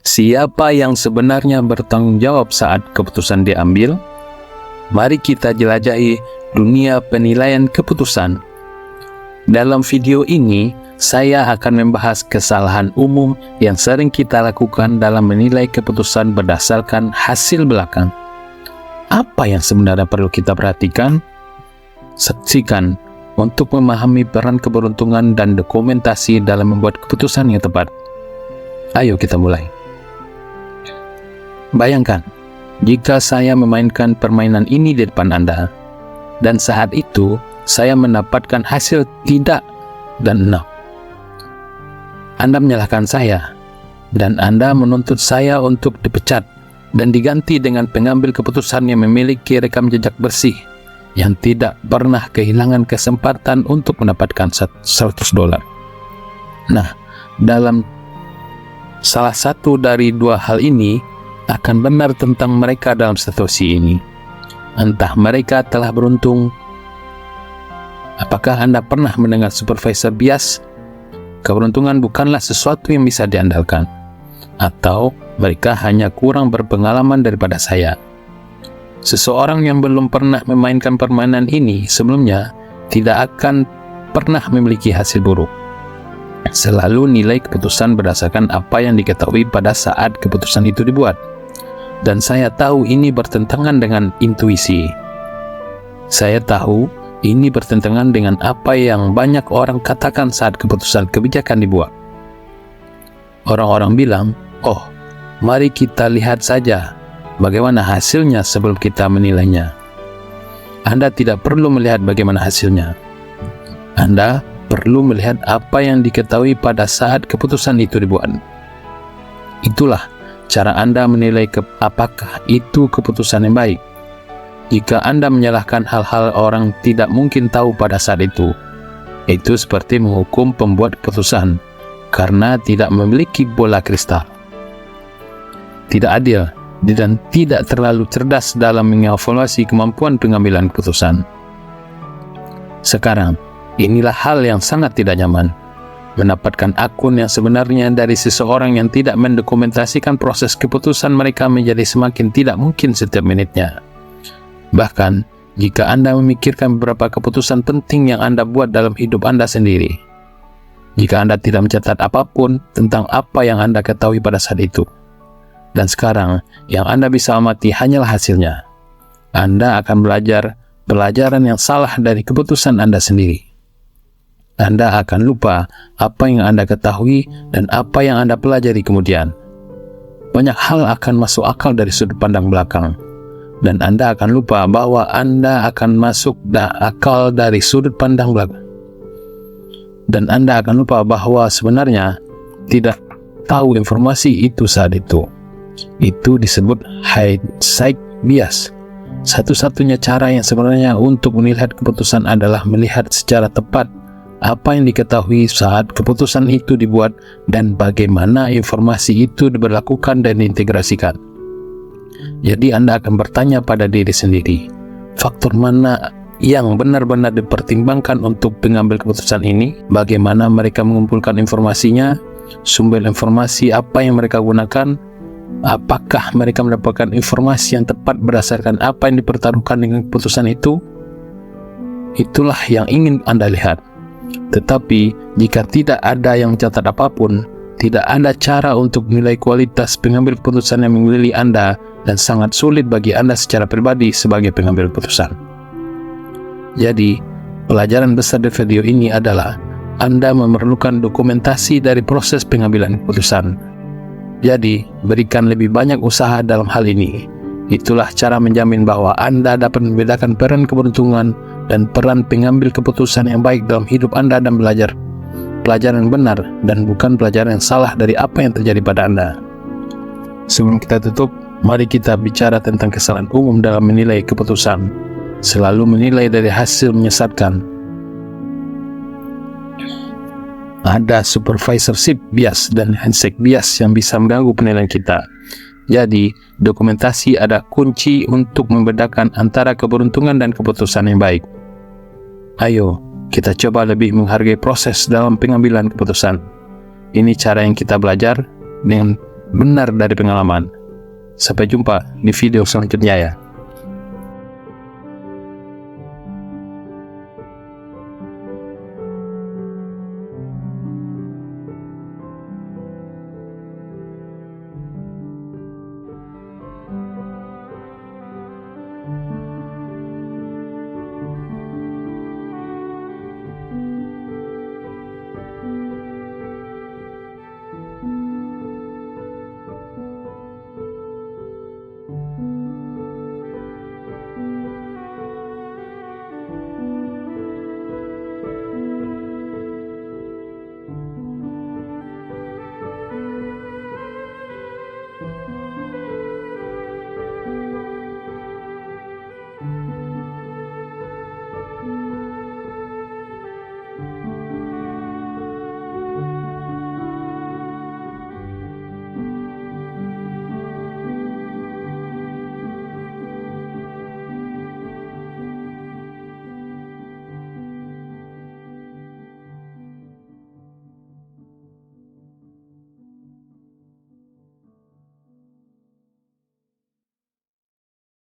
Siapa yang sebenarnya bertanggung jawab saat keputusan diambil? Mari kita jelajahi dunia penilaian keputusan. Dalam video ini, saya akan membahas kesalahan umum yang sering kita lakukan dalam menilai keputusan berdasarkan hasil belakang. Apa yang sebenarnya perlu kita perhatikan? Saksikan untuk memahami peran keberuntungan dan dokumentasi dalam membuat keputusan yang tepat. Ayo kita mulai. Bayangkan, jika saya memainkan permainan ini di depan Anda, dan saat itu saya mendapatkan hasil tidak dan 6. Anda menyalahkan saya, dan Anda menuntut saya untuk dipecat dan diganti dengan pengambil keputusan yang memiliki rekam jejak bersih, yang tidak pernah kehilangan kesempatan untuk mendapatkan $100. Nah, dalam salah satu dari dua hal ini akan benar tentang mereka dalam situasi ini. Entah mereka telah beruntung. Apakah Anda pernah mendengar supervisor bias? Keberuntungan bukanlah sesuatu yang bisa diandalkan. Atau mereka hanya kurang berpengalaman daripada saya. Seseorang yang belum pernah memainkan permainan ini sebelumnya tidak akan pernah memiliki hasil buruk. Selalu nilai keputusan berdasarkan apa yang diketahui pada saat keputusan itu dibuat. Dan saya tahu ini bertentangan dengan intuisi. Saya tahu ini bertentangan dengan apa yang banyak orang katakan saat keputusan kebijakan dibuat. Orang-orang bilang, "Oh, mari kita lihat saja bagaimana hasilnya sebelum kita menilainya." Anda tidak perlu melihat bagaimana hasilnya. Anda perlu melihat apa yang diketahui pada saat keputusan itu dibuat. Itulah cara Anda menilai apakah itu keputusan yang baik. Jika Anda menyalahkan hal-hal orang tidak mungkin tahu pada saat itu seperti menghukum pembuat keputusan karena tidak memiliki bola kristal. Tidak adil dan tidak terlalu cerdas dalam mengevaluasi kemampuan pengambilan keputusan. Sekarang, inilah hal yang sangat tidak nyaman. Mendapatkan akun yang sebenarnya dari seseorang yang tidak mendokumentasikan proses keputusan mereka menjadi semakin tidak mungkin setiap menitnya. Bahkan, jika Anda memikirkan beberapa keputusan penting yang Anda buat dalam hidup Anda sendiri. Jika Anda tidak mencatat apapun tentang apa yang Anda ketahui pada saat itu. Dan sekarang, yang Anda bisa amati hanyalah hasilnya. Anda akan belajar pelajaran yang salah dari keputusan Anda sendiri. Anda akan lupa apa yang Anda ketahui dan apa yang Anda pelajari kemudian. Banyak hal akan masuk akal dari sudut pandang belakang, dan Anda akan lupa bahwa Anda akan masuk akal dari sudut pandang belakang. Dan Anda akan lupa bahwa sebenarnya tidak tahu informasi itu saat itu. Itu disebut hindsight bias. Satu-satunya cara yang sebenarnya untuk melihat keputusan adalah melihat secara tepat apa yang diketahui saat keputusan itu dibuat dan bagaimana informasi itu diberlakukan dan diintegrasikan. Jadi Anda akan bertanya pada diri sendiri, faktor mana yang benar-benar dipertimbangkan untuk pengambil keputusan ini? Bagaimana mereka mengumpulkan informasinya? Sumber informasi apa yang mereka gunakan? Apakah mereka mendapatkan informasi yang tepat berdasarkan apa yang dipertaruhkan dengan keputusan itu? Itulah yang ingin Anda lihat. Tetapi jika tidak ada yang mencatat apapun, tidak ada cara untuk menilai kualitas pengambil keputusan yang mengelilingi Anda, dan sangat sulit bagi Anda secara pribadi sebagai pengambil keputusan. Jadi, pelajaran besar dari video ini adalah Anda memerlukan dokumentasi dari proses pengambilan keputusan. Jadi, berikan lebih banyak usaha dalam hal ini. Itulah cara menjamin bahwa Anda dapat membedakan peran keberuntungan dan peran pengambil keputusan yang baik dalam hidup Anda dan belajar pelajaran benar dan bukan pelajaran yang salah dari apa yang terjadi pada Anda. Sebelum kita tutup, mari kita bicara tentang kesalahan umum dalam menilai keputusan. Selalu menilai dari hasil menyesatkan. Ada supervisorship bias dan handshake bias yang bisa mengganggu penilaian kita. Jadi, dokumentasi ada kunci untuk membedakan antara keberuntungan dan keputusan yang baik. Ayo, kita coba lebih menghargai proses dalam pengambilan keputusan. Ini cara yang kita belajar dengan benar dari pengalaman. Sampai jumpa di video selanjutnya ya.